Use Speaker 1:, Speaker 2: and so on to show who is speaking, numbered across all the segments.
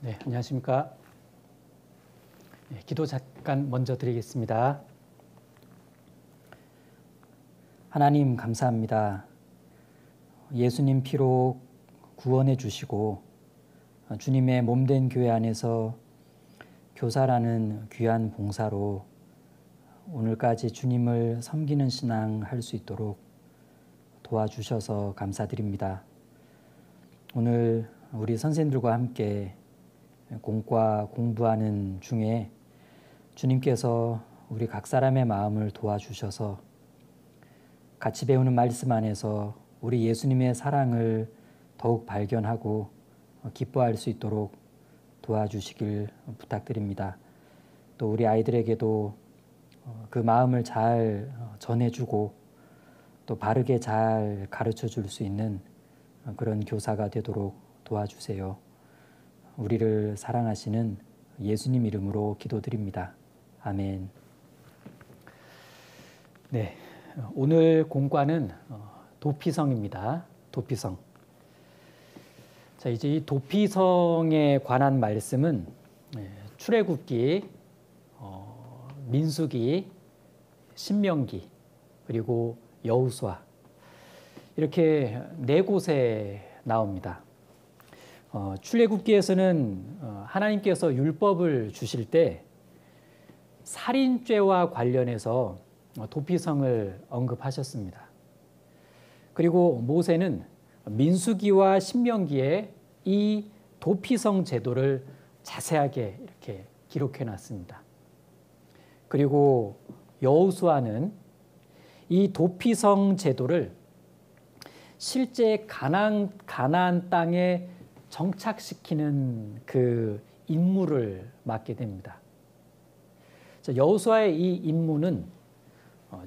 Speaker 1: 네, 안녕하십니까. 네, 기도 잠깐 먼저 드리겠습니다. 하나님 감사합니다. 예수님 피로 구원해 주시고 주님의 몸된 교회 안에서 교사라는 귀한 봉사로 오늘까지 주님을 섬기는 신앙 할 수 있도록 도와주셔서 감사드립니다. 오늘 우리 선생님들과 함께 공과 공부하는 중에 주님께서 우리 각 사람의 마음을 도와주셔서 같이 배우는 말씀 안에서 우리 예수님의 사랑을 더욱 발견하고 기뻐할 수 있도록 도와주시길 부탁드립니다. 또 우리 아이들에게도 그 마음을 잘 전해주고 또 바르게 잘 가르쳐 줄 수 있는 그런 교사가 되도록 도와주세요. 우리를 사랑하시는 예수님 이름으로 기도드립니다. 아멘. 네, 오늘 공과는 도피성입니다. 도피성. 자, 이제 이 도피성에 관한 말씀은 출애굽기, 민수기, 신명기, 그리고 여호수아 이렇게 네 곳에 나옵니다. 출애굽기에서는 하나님께서 율법을 주실 때 살인죄와 관련해서 도피성을 언급하셨습니다. 그리고 모세는 민수기와 신명기에 이 도피성 제도를 자세하게 이렇게 기록해 놨습니다. 그리고 여호수아는 이 도피성 제도를 실제 가나안 땅에 정착시키는 그 임무를 맡게 됩니다. 여호수아의 이 임무는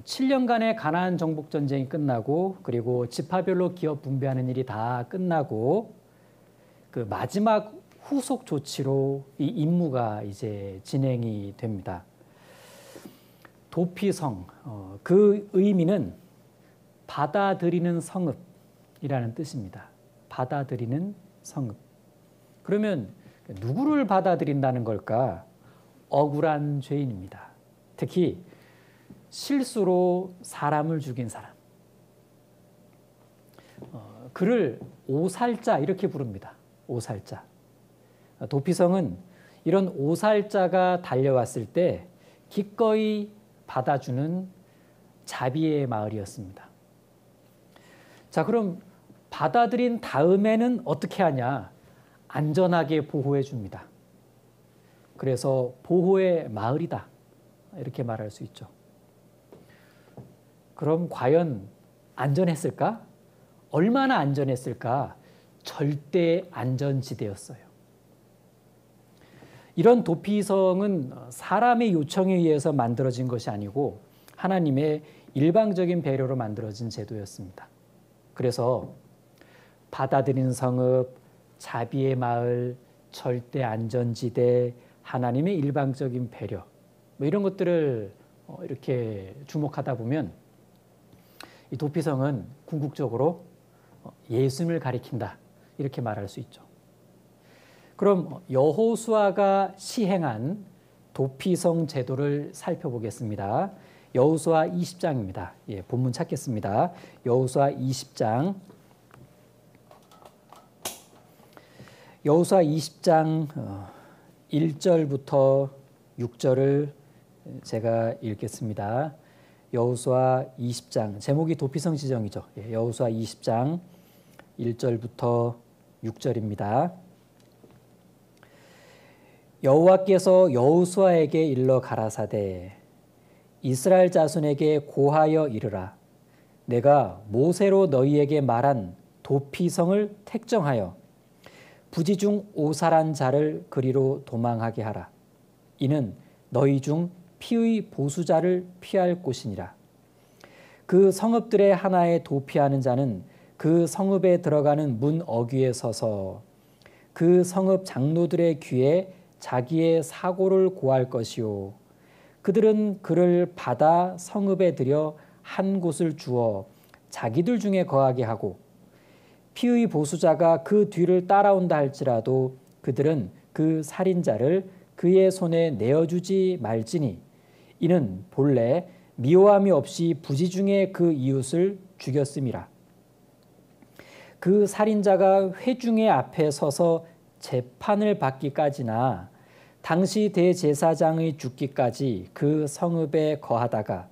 Speaker 1: 7년간의 가나안 정복 전쟁이 끝나고 그리고 지파별로 기업 분배하는 일이 다 끝나고 그 마지막 후속 조치로 이 임무가 이제 진행이 됩니다. 도피성, 그 의미는 받아들이는 성읍이라는 뜻입니다. 받아들이는 성읍. 그러면 누구를 받아들인다는 걸까? 억울한 죄인입니다. 특히 실수로 사람을 죽인 사람. 그를 오살자 이렇게 부릅니다. 오살자. 도피성은 이런 오살자가 달려왔을 때 기꺼이 받아주는 자비의 마을이었습니다. 자, 그럼 받아들인 다음에는 어떻게 하냐? 안전하게 보호해 줍니다. 그래서 보호의 마을이다. 이렇게 말할 수 있죠. 그럼 과연 안전했을까? 얼마나 안전했을까? 절대 안전지대였어요. 이런 도피성은 사람의 요청에 의해서 만들어진 것이 아니고 하나님의 일방적인 배려로 만들어진 제도였습니다. 그래서 받아들이는 성읍, 자비의 마을, 절대 안전지대, 하나님의 일방적인 배려 뭐 이런 것들을 이렇게 주목하다 보면 이 도피성은 궁극적으로 예수님을 가리킨다 이렇게 말할 수 있죠. 그럼 여호수아가 시행한 도피성 제도를 살펴보겠습니다. 여호수아 20장입니다. 예, 본문 찾겠습니다. 여호수아 20장. 여호수아 20장 1절부터 6절을 제가 읽겠습니다. 여호수아 20장 제목이 도피성 지정이죠. 예, 여호수아 20장 1절부터 6절입니다. 여호와께서 여호수아에게 일러 가라사대 이스라엘 자손에게 고하여 이르라 내가 모세로 너희에게 말한 도피성을 택정하여 부지 중 오살한 자를 그리로 도망하게 하라. 이는 너희 중 피의 보수자를 피할 곳이니라. 그 성읍들의 하나에 도피하는 자는 그 성읍에 들어가는 문 어귀에 서서 그 성읍 장로들의 귀에 자기의 사고를 고할 것이요 그들은 그를 받아 성읍에 들여 한 곳을 주어 자기들 중에 거하게 하고 피의 보수자가 그 뒤를 따라온다 할지라도 그들은 그 살인자를 그의 손에 내어주지 말지니 이는 본래 미워함이 없이 부지중에 그 이웃을 죽였음이라. 그 살인자가 회중의 앞에 서서 재판을 받기까지나 당시 대제사장의 죽기까지 그 성읍에 거하다가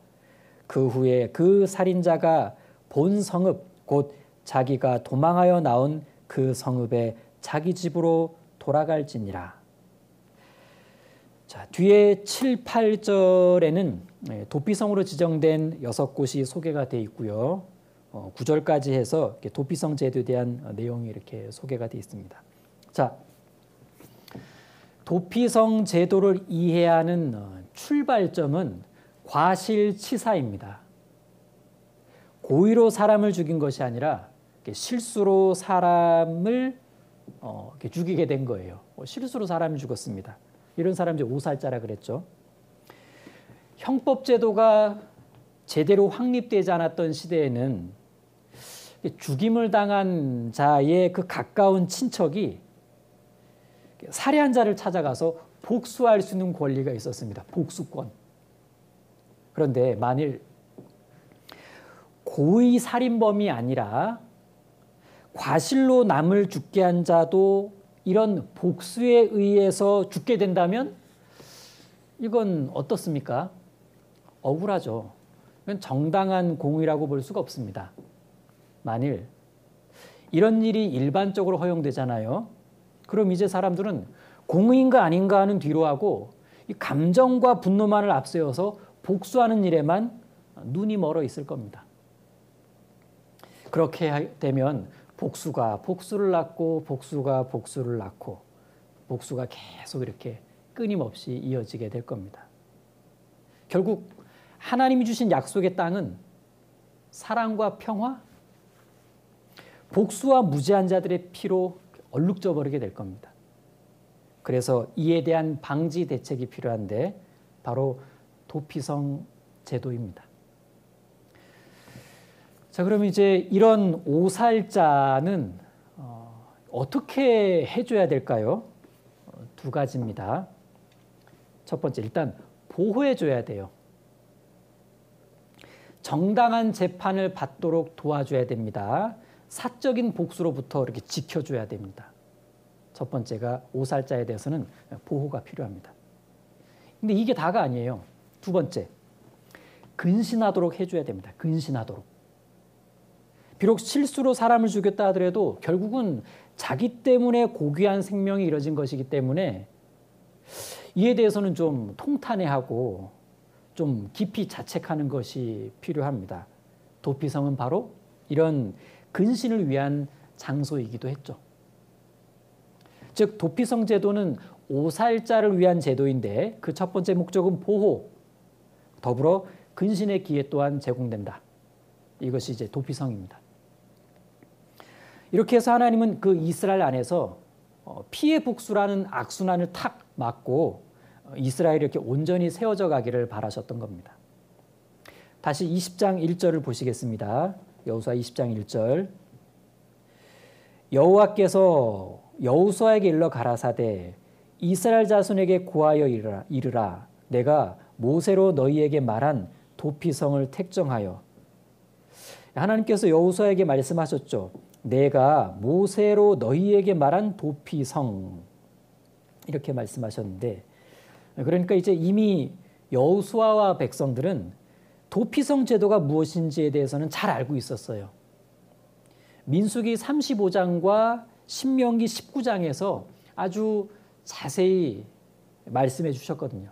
Speaker 1: 그 후에 그 살인자가 본 성읍 곧 자기가 도망하여 나온 그 성읍에 자기 집으로 돌아갈지니라. 자, 뒤에 7, 8절에는 도피성으로 지정된 6곳이 소개가 되어 있고요. 9절까지 해서 도피성 제도에 대한 내용이 이렇게 소개가 되어 있습니다. 자, 도피성 제도를 이해하는 출발점은 과실치사입니다. 고의로 사람을 죽인 것이 아니라 실수로 사람을 죽이게 된 거예요. 실수로 사람을 죽었습니다. 이런 사람 이제 오살자라 그랬죠. 형법 제도가 제대로 확립되지 않았던 시대에는 죽임을 당한 자의 그 가까운 친척이 살해한 자를 찾아가서 복수할 수 있는 권리가 있었습니다. 복수권. 그런데 만일 고의 살인범이 아니라 과실로 남을 죽게 한 자도 이런 복수에 의해서 죽게 된다면 이건 어떻습니까? 억울하죠. 이건 정당한 공의라고 볼 수가 없습니다. 만일 이런 일이 일반적으로 허용되잖아요. 그럼 이제 사람들은 공의인가 아닌가 하는 뒤로 하고 이 감정과 분노만을 앞세워서 복수하는 일에만 눈이 멀어 있을 겁니다. 그렇게 되면 복수가 복수를 낳고 복수가 복수를 낳고 복수가 계속 이렇게 끊임없이 이어지게 될 겁니다. 결국 하나님이 주신 약속의 땅은 사랑과 평화, 복수와 무죄한 자들의 피로 얼룩져 버리게 될 겁니다. 그래서 이에 대한 방지 대책이 필요한데 바로 도피성 제도입니다. 자, 그럼 이제 이런 오살자는 어떻게 해줘야 될까요? 두 가지입니다. 첫 번째, 일단 보호해줘야 돼요. 정당한 재판을 받도록 도와줘야 됩니다. 사적인 복수로부터 이렇게 지켜줘야 됩니다. 첫 번째가 오살자에 대해서는 보호가 필요합니다. 근데 이게 다가 아니에요. 두 번째, 근신하도록 해줘야 됩니다. 근신하도록. 비록 실수로 사람을 죽였다 하더라도 결국은 자기 때문에 고귀한 생명이 이뤄진 것이기 때문에 이에 대해서는 좀 통탄해하고 좀 깊이 자책하는 것이 필요합니다. 도피성은 바로 이런 근신을 위한 장소이기도 했죠. 즉 도피성 제도는 오살자를 위한 제도인데 그 첫 번째 목적은 보호, 더불어 근신의 기회 또한 제공된다. 이것이 이제 도피성입니다. 이렇게 해서 하나님은 그 이스라엘 안에서 피해 복수라는 악순환을 탁 막고 이스라엘이 이렇게 온전히 세워져 가기를 바라셨던 겁니다. 다시 20장 1절을 보시겠습니다. 여호수아 20장 1절. 여호와께서 여호수아에게 일러 가라사대 이스라엘 자손에게 고하여 이르라 내가 모세로 너희에게 말한 도피성을 택정하여. 하나님께서 여호수아에게 말씀하셨죠. 내가 모세로 너희에게 말한 도피성, 이렇게 말씀하셨는데, 그러니까 이제 이미 여호수아와 백성들은 도피성 제도가 무엇인지에 대해서는 잘 알고 있었어요. 민수기 35장과 신명기 19장에서 아주 자세히 말씀해 주셨거든요.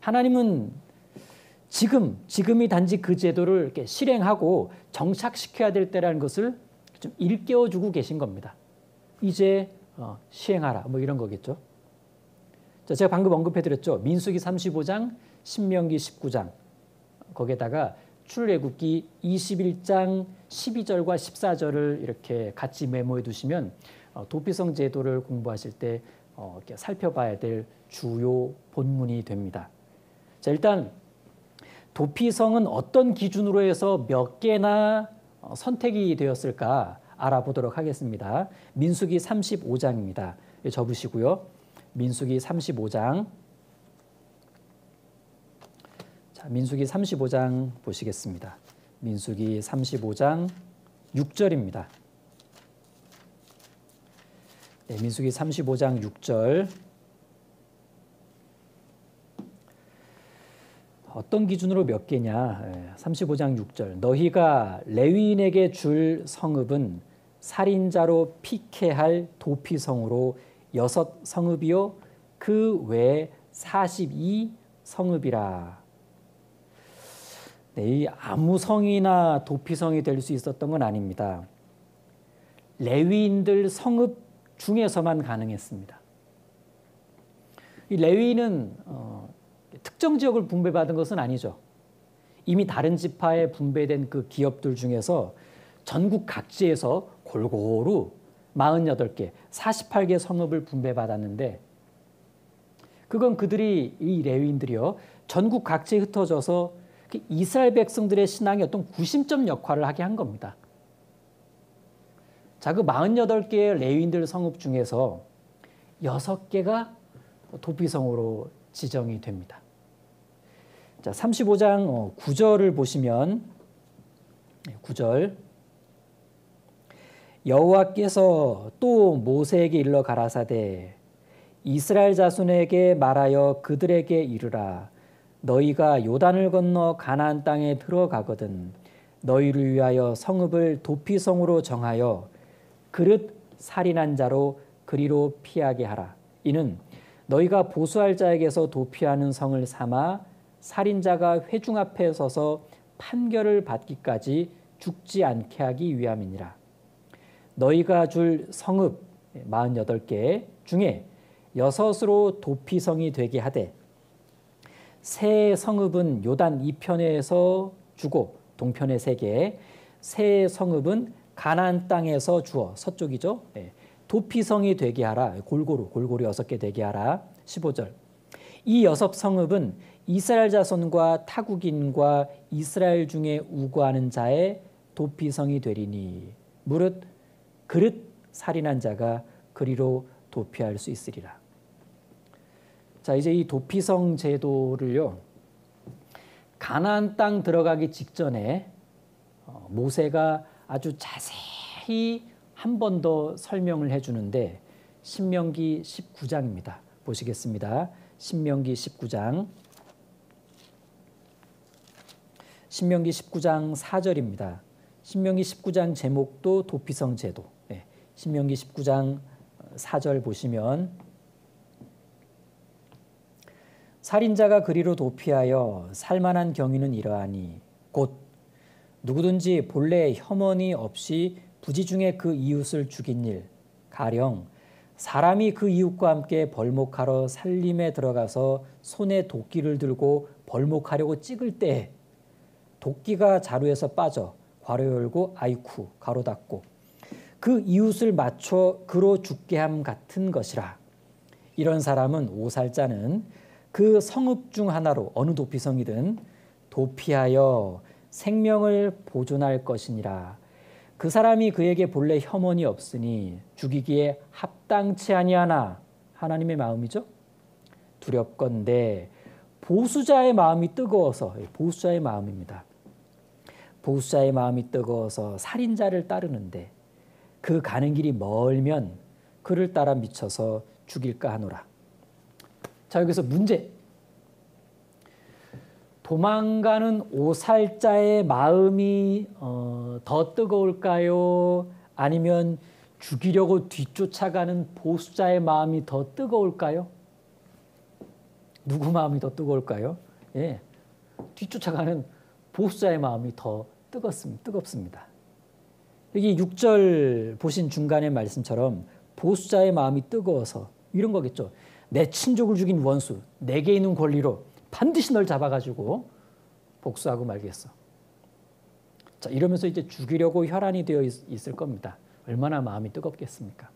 Speaker 1: 하나님은 지금이 단지 그 제도를 이렇게 실행하고 정착시켜야 될 때라는 것을 좀 일깨워주고 계신 겁니다. 이제 시행하라, 뭐 이런 거겠죠. 자, 제가 방금 언급해드렸죠. 민수기 35장, 신명기 19장. 거기에다가 출애굽기 21장 12절과 14절을 이렇게 같이 메모해 두시면 도피성 제도를 공부하실 때 이렇게 살펴봐야 될 주요 본문이 됩니다. 자, 일단 도피성은 어떤 기준으로 해서 몇 개나 선택이 되었을까 알아보도록 하겠습니다. 민수기 35장입니다. 접으시고요. 민수기 35장. 자, 민수기 35장 보시겠습니다. 민수기 35장 6절입니다. 네, 민수기 35장 6절. 어떤 기준으로 몇 개냐? 35장 6절. 너희가 레위인에게 줄 성읍은 살인자로 피케할 도피성으로 6성읍이요 그 외 42성읍이라. 네, 이 아무 성이나 도피성이 될 수 있었던 건 아닙니다. 레위인들 성읍 중에서만 가능했습니다. 이 레위인은 특정 지역을 분배받은 것은 아니죠. 이미 다른 지파에 분배된 그 기업들 중에서 전국 각지에서 골고루 48개, 48개 성읍을 분배받았는데 그건 그들이 이 레위인들이요 전국 각지에 흩어져서 이스라엘 백성들의 신앙의 어떤 구심점 역할을 하게 한 겁니다. 자, 그 48개의 레위인들 성읍 중에서 6개가 도피성으로 지정이 됩니다. 자, 35장 9절을 보시면 9절 여호와께서 또 모세에게 일러 가라사대 이스라엘 자손에게 말하여 그들에게 이르라 너희가 요단을 건너 가나안 땅에 들어가거든 너희를 위하여 성읍을 도피성으로 정하여 그릇 살인한 자로 그리로 피하게 하라. 이는 너희가 보수할 자에게서 도피하는 성을 삼아 살인자가 회중 앞에 서서 판결을 받기까지 죽지 않게 하기 위함이니라. 너희가 줄 성읍 48개 중에 6으로 도피성이 되게 하되 새 성읍은 요단 이편에서 주고 동편에 3개, 새 성읍은 가나안 땅에서 주어 서쪽이죠. 도피성이 되게 하라. 골고루 6개 되게 하라. 15절. 이 6성읍은 이스라엘 자손과 타국인과 이스라엘 중에 우고하는 자의 도피성이 되리니 무릇 그릇 살인한 자가 그리로 도피할 수 있으리라. 자, 이제 이 도피성 제도를요. 가나안 땅 들어가기 직전에 모세가 아주 자세히 한 번 더 설명을 해주는데 신명기 19장입니다. 보시겠습니다. 신명기 19장. 신명기 19장 4절입니다. 신명기 19장 제목도 도피성 제도. 신명기 19장 4절 보시면 살인자가 그리로 도피하여 살만한 경위는 이러하니 곧 누구든지 본래 혐언이 없이 부지중에 그 이웃을 죽인 일 가령 사람이 그 이웃과 함께 벌목하러 살림에 들어가서 손에 도끼를 들고 벌목하려고 찍을 때 도끼가 자루에서 빠져 괄호 열고 아이쿠 가로 닫고 그 이웃을 맞춰 그로 죽게 함 같은 것이라. 이런 사람은 오살자는 그 성읍 중 하나로 어느 도피성이든 도피하여 생명을 보존할 것이니라. 그 사람이 그에게 본래 혐언이 없으니 죽이기에 합당치 아니하나 하나님의 마음이죠. 두렵건대 보수자의 마음이 뜨거워서 보수자의 마음입니다. 보수자의 마음이 뜨거워서 살인자를 따르는데 그 가는 길이 멀면 그를 따라 미쳐서 죽일까 하노라. 자, 여기서 문제. 도망가는 오살자의 마음이 더 뜨거울까요? 아니면 죽이려고 뒤쫓아가는 보수자의 마음이 더 뜨거울까요? 누구 마음이 더 뜨거울까요? 예, 뒤쫓아가는 보수자의 마음이 더 뜨겁습니다. 여기 6절 보신 중간의 말씀처럼 보수자의 마음이 뜨거워서 이런 거겠죠. 내 친족을 죽인 원수, 내게 있는 권리로 반드시 널 잡아가지고 복수하고 말겠어. 자, 이러면서 이제 죽이려고 혈안이 되어 있을 겁니다. 얼마나 마음이 뜨겁겠습니까?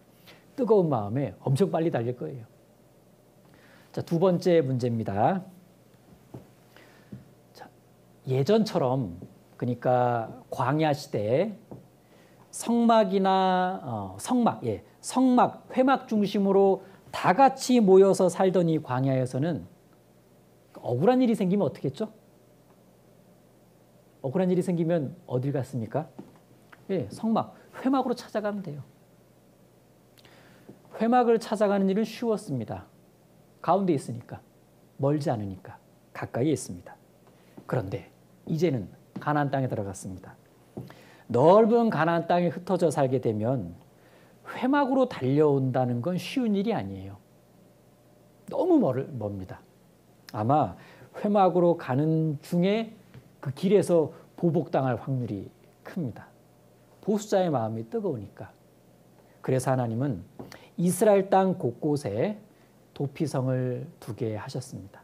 Speaker 1: 뜨거운 마음에 엄청 빨리 달릴 거예요. 자, 두 번째 문제입니다. 자, 예전처럼 그러니까 광야 시대 성막, 회막 중심으로 다 같이 모여서 살던 이 광야에서는 억울한 일이 생기면 어떻게 했죠? 억울한 일이 생기면 어딜 갔습니까? 성막, 회막으로 찾아가면 돼요. 회막을 찾아가는 일은 쉬웠습니다. 가운데 있으니까, 멀지 않으니까, 가까이에 있습니다. 그런데 이제는 가나안 땅에 들어갔습니다. 넓은 가나안 땅에 흩어져 살게 되면 회막으로 달려온다는 건 쉬운 일이 아니에요. 너무 멉니다. 아마 회막으로 가는 중에 그 길에서 보복당할 확률이 큽니다. 보수자의 마음이 뜨거우니까. 그래서 하나님은 이스라엘 땅 곳곳에 도피성을 두게 하셨습니다.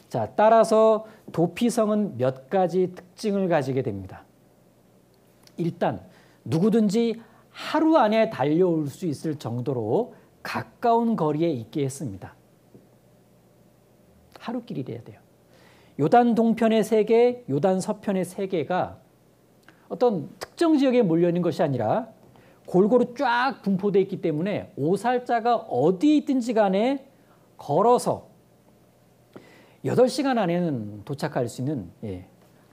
Speaker 1: 자, 따라서 도피성은 몇 가지 특징을 가지게 됩니다. 일단 누구든지 하루 안에 달려올 수 있을 정도로 가까운 거리에 있게 했습니다. 하루길이래야 돼요. 요단 동편의 3개, 요단 서편의 3개가 어떤 특정 지역에 몰려있는 것이 아니라 골고루 쫙 분포되어 있기 때문에 오살자가 어디 있든지 간에 걸어서 8시간 안에는 도착할 수 있는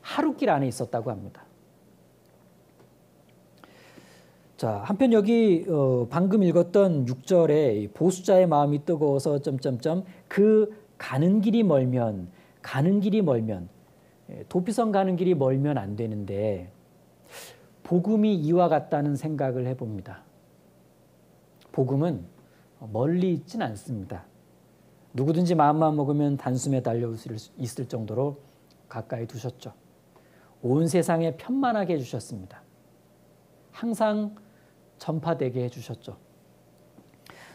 Speaker 1: 하루길 안에 있었다고 합니다. 자, 한편 여기 방금 읽었던 6절에 보수자의 마음이 뜨거워서 그 가는 길이 멀면 도피성 가는 길이 멀면 안 되는데 복음이 이와 같다는 생각을 해봅니다. 복음은 멀리 있진 않습니다. 누구든지 마음만 먹으면 단숨에 달려올 수 있을 정도로 가까이 두셨죠. 온 세상에 편만하게 해주셨습니다. 항상 전파되게 해주셨죠.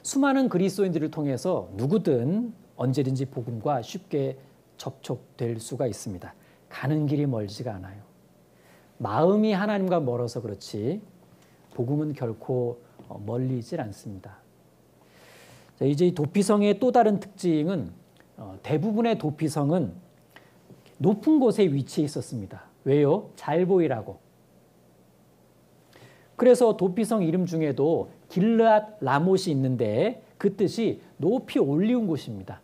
Speaker 1: 수많은 그리스도인들을 통해서 누구든 언제든지 복음과 쉽게 접촉될 수가 있습니다. 가는 길이 멀지가 않아요. 마음이 하나님과 멀어서 그렇지 복음은 결코 멀리 있질 않습니다. 자, 이제 이 도피성의 또 다른 특징은 대부분의 도피성은 높은 곳에 위치해 있었습니다. 왜요? 잘 보이라고. 그래서 도피성 이름 중에도 길르앗 라못이 있는데 그 뜻이 높이 올리운 곳입니다.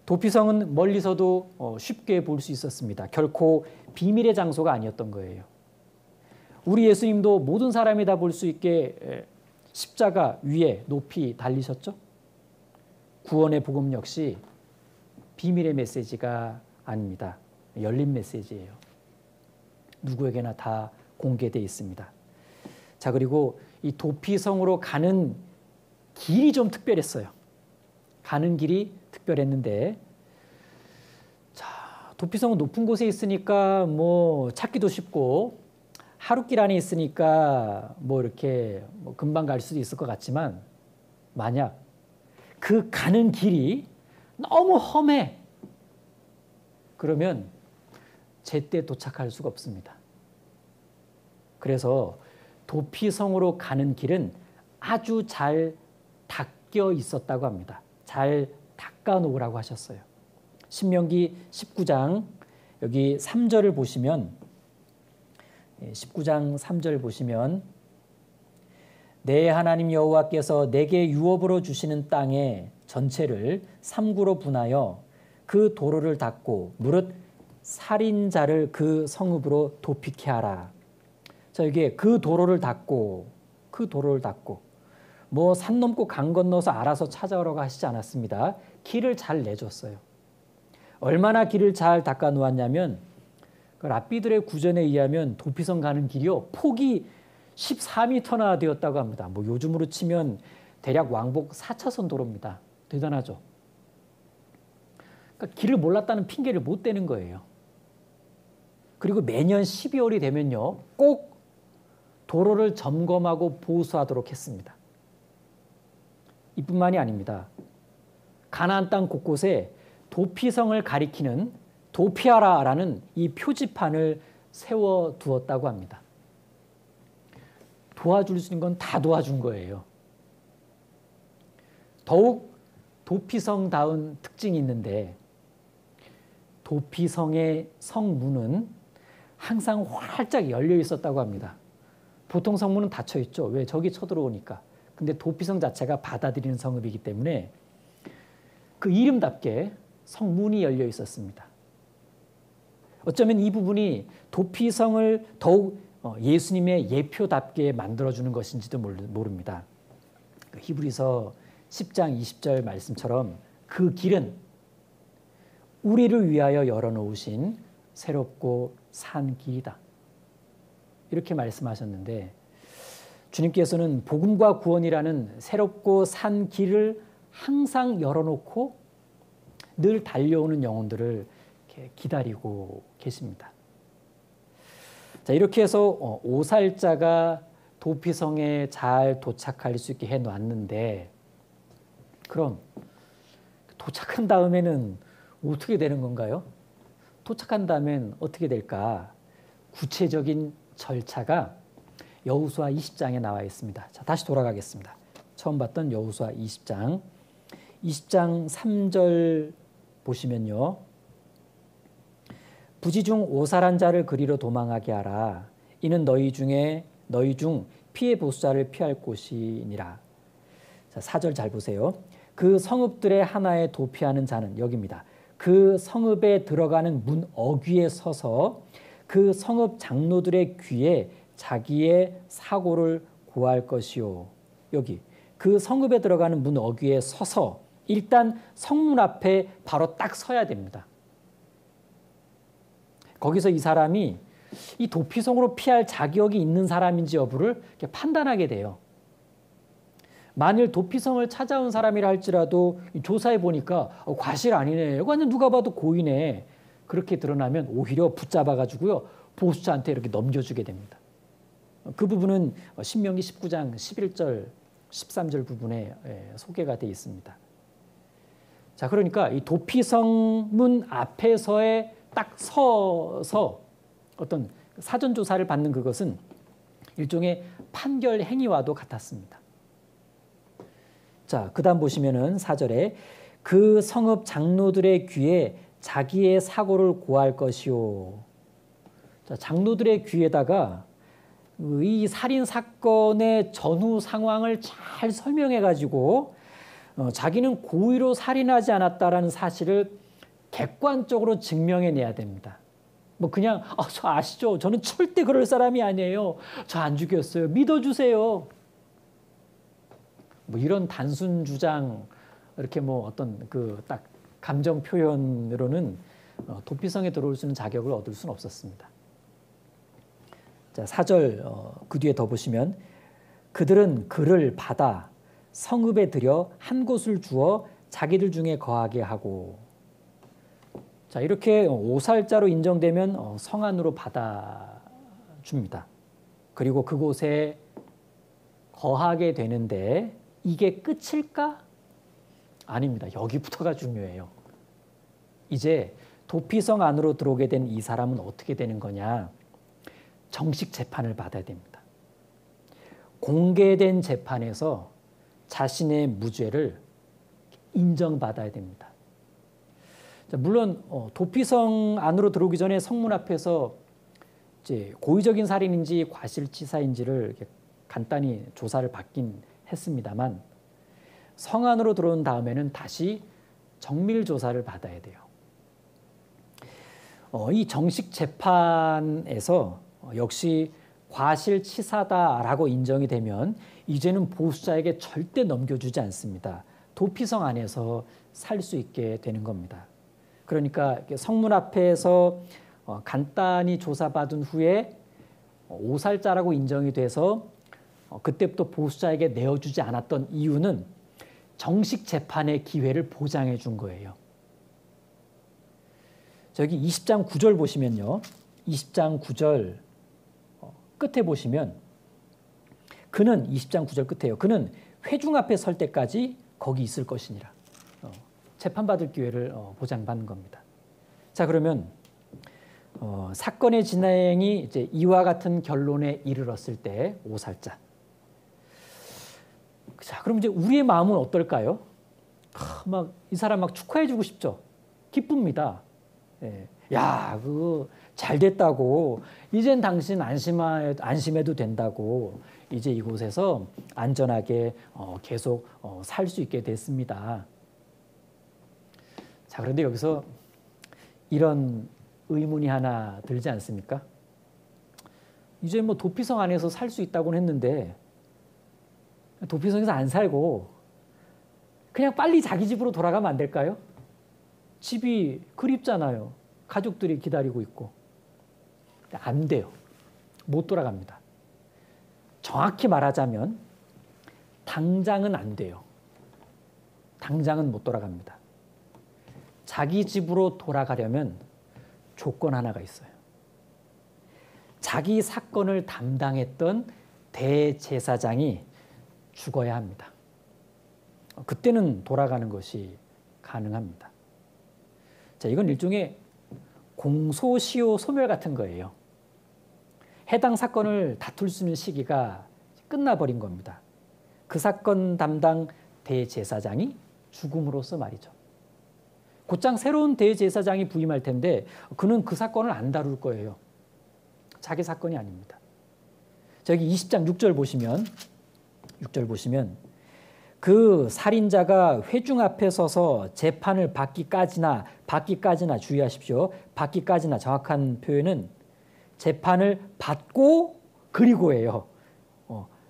Speaker 1: 도피성은 멀리서도 쉽게 볼 수 있었습니다. 결코 비밀의 장소가 아니었던 거예요. 우리 예수님도 모든 사람이 다 볼 수 있게 십자가 위에 높이 달리셨죠. 구원의 복음 역시 비밀의 메시지가 아닙니다. 열린 메시지예요. 누구에게나 다 공개되어 있습니다. 자, 그리고 이 도피성으로 가는 길이 좀 특별했어요. 가는 길이 특별했는데, 자, 도피성은 높은 곳에 있으니까 뭐 찾기도 쉽고 하루길 안에 있으니까 뭐 이렇게 금방 갈 수도 있을 것 같지만 만약 그 가는 길이 너무 험해 그러면 제때 도착할 수가 없습니다. 그래서 도피성으로 가는 길은 아주 잘 닦여 있었다고 합니다. 잘 닦아 놓으라고 하셨어요. 신명기 19장 여기 3절을 보시면 19장 3절 보시면 내 하나님 여호와께서 내게 유업으로 주시는 땅의 전체를 3구로 분하여 그 도로를 닦고 무릇 살인자를 그 성읍으로 도피케 하라. 자, 이게 그 도로를 닦고 뭐 산 넘고 강 건너서 알아서 찾아오라고 하시지 않았습니다. 길을 잘 내줬어요. 얼마나 길을 잘 닦아 놓았냐면 그 랍비들의 구전에 의하면 도피성 가는 길이요 폭이 14m나 되었다고 합니다. 뭐 요즘으로 치면 대략 왕복 4차선 도로입니다. 대단하죠. 그러니까 길을 몰랐다는 핑계를 못 대는 거예요. 그리고 매년 12월이 되면요 꼭 도로를 점검하고 보수하도록 했습니다. 이뿐만이 아닙니다. 가나안 땅 곳곳에 도피성을 가리키는 도피하라라는 이 표지판을 세워두었다고 합니다. 도와줄 수 있는 건 다 도와준 거예요. 더욱 도피성다운 특징이 있는데 도피성의 성문은 항상 활짝 열려 있었다고 합니다. 보통 성문은 닫혀 있죠. 왜? 적이 쳐들어오니까. 근데 도피성 자체가 받아들이는 성읍이기 때문에 그 이름답게 성문이 열려 있었습니다. 어쩌면 이 부분이 도피성을 더욱 예수님의 예표답게 만들어주는 것인지도 모릅니다. 히브리서 10장 20절 말씀처럼 그 길은 우리를 위하여 열어놓으신 새롭고 산 길이다. 이렇게 말씀하셨는데 주님께서는 복음과 구원이라는 새롭고 산 길을 항상 열어놓고 늘 달려오는 영혼들을 이렇게 기다리고 계십니다. 자, 이렇게 해서 오살자가 도피성에 잘 도착할 수 있게 해놨는데 그럼 도착한 다음에는 어떻게 되는 건가요? 도착한 다음엔 어떻게 될까? 구체적인 절차가 여호수아 20장에 나와 있습니다. 자, 다시 돌아가겠습니다. 처음 봤던 여호수아 20장 3절 보시면요. 부지중 오살한 자를 그리로 도망하게 하라. 이는 너희 중 피해 보수자를 피할 곳이니라. 자, 4절 잘 보세요. 그 성읍들의 하나에 도피하는 자는 여기입니다. 그 성읍에 들어가는 문 어귀에 서서 그 성읍 장로들의 귀에 자기의 사고를 고할 것이요. 여기 그 성읍에 들어가는 문 어귀에 서서 일단 성문 앞에 바로 딱 서야 됩니다. 거기서 이 사람이 이 도피성으로 피할 자격이 있는 사람인지 여부를 이렇게 판단하게 돼요. 만일 도피성을 찾아온 사람이라 할지라도 조사해 보니까 과실 아니네. 이거 완전 누가 봐도 고의네. 그렇게 드러나면 오히려 붙잡아가지고요. 보수자한테 이렇게 넘겨주게 됩니다. 그 부분은 신명기 19장 11절, 13절 부분에 소개가 되어 있습니다. 자, 그러니까 이 도피성문 앞에서의 딱 서서 어떤 사전조사를 받는 그것은 일종의 판결 행위와도 같았습니다. 자, 그 다음 보시면은 4절에 그 성읍 장로들의 귀에 자기의 사고를 고할 것이요. 자, 장로들의 귀에다가 이 살인 사건의 전후 상황을 잘 설명해 가지고 자기는 고의로 살인하지 않았다라는 사실을 객관적으로 증명해내야 됩니다. 뭐 그냥 저 아시죠? 저는 절대 그럴 사람이 아니에요. 저 안 죽였어요. 믿어주세요. 뭐 이런 단순 주장 이렇게 뭐 어떤 그 딱 감정 표현으로는 도피성에 들어올 수 있는 자격을 얻을 수는 없었습니다. 자, 4절 그 뒤에 더 보시면 그들은 그를 받아 성읍에 들여 한 곳을 주어 자기들 중에 거하게 하고. 자, 이렇게 오살자로 인정되면 성 안으로 받아줍니다. 그리고 그곳에 거하게 되는데 이게 끝일까? 아닙니다. 여기부터가 중요해요. 이제 도피성 안으로 들어오게 된 이 사람은 어떻게 되는 거냐? 정식 재판을 받아야 됩니다. 공개된 재판에서 자신의 무죄를 인정받아야 됩니다. 자, 물론 도피성 안으로 들어오기 전에 성문 앞에서 이제 고의적인 살인인지 과실치사인지를 이렇게 간단히 조사를 받긴 했습니다만 성 안으로 들어온 다음에는 다시 정밀 조사를 받아야 돼요. 이 정식 재판에서 역시 과실치사다라고 인정이 되면 이제는 보수자에게 절대 넘겨주지 않습니다. 도피성 안에서 살 수 있게 되는 겁니다. 그러니까 성문 앞에서 간단히 조사받은 후에 오살자라고 인정이 돼서 그때부터 보수자에게 내어주지 않았던 이유는 정식 재판의 기회를 보장해 준 거예요. 저기 20장 9절 보시면요. 20장 9절 끝에 보시면 그는 20장 9절 끝에요. 그는 회중 앞에 설 때까지 거기 있을 것이니라. 재판받을 기회를 보장받는 겁니다. 자, 그러면 사건의 진행이 이제 이와 같은 결론에 이르렀을 때 오살자. 자, 그럼 이제 우리의 마음은 어떨까요? 막 이 사람 막 축하해주고 싶죠. 기쁩니다. 야, 그 잘 됐다고. 이젠 당신 안심해도 된다고. 이제 이곳에서 안전하게 계속 살 수 있게 됐습니다. 자, 그런데 여기서 이런 의문이 하나 들지 않습니까? 이제 뭐 도피성 안에서 살 수 있다고는 했는데 도피성에서 안 살고 그냥 빨리 자기 집으로 돌아가면 안 될까요? 집이 그립잖아요. 가족들이 기다리고 있고. 안 돼요. 못 돌아갑니다. 정확히 말하자면 당장은 안 돼요. 당장은 못 돌아갑니다. 자기 집으로 돌아가려면 조건 하나가 있어요. 자기 사건을 담당했던 대제사장이 죽어야 합니다. 그때는 돌아가는 것이 가능합니다. 자, 이건 일종의 공소시효 소멸 같은 거예요. 해당 사건을 다툴 수 있는 시기가 끝나버린 겁니다. 그 사건 담당 대제사장이 죽음으로써 말이죠. 곧장 새로운 대제사장이 부임할 텐데 그는 그 사건을 안 다룰 거예요. 자기 사건이 아닙니다. 저기 20장 6절 보시면 그 살인자가 회중 앞에 서서 재판을 받기까지나 주의하십시오. 받기까지나 정확한 표현은 재판을 받고 그리고예요.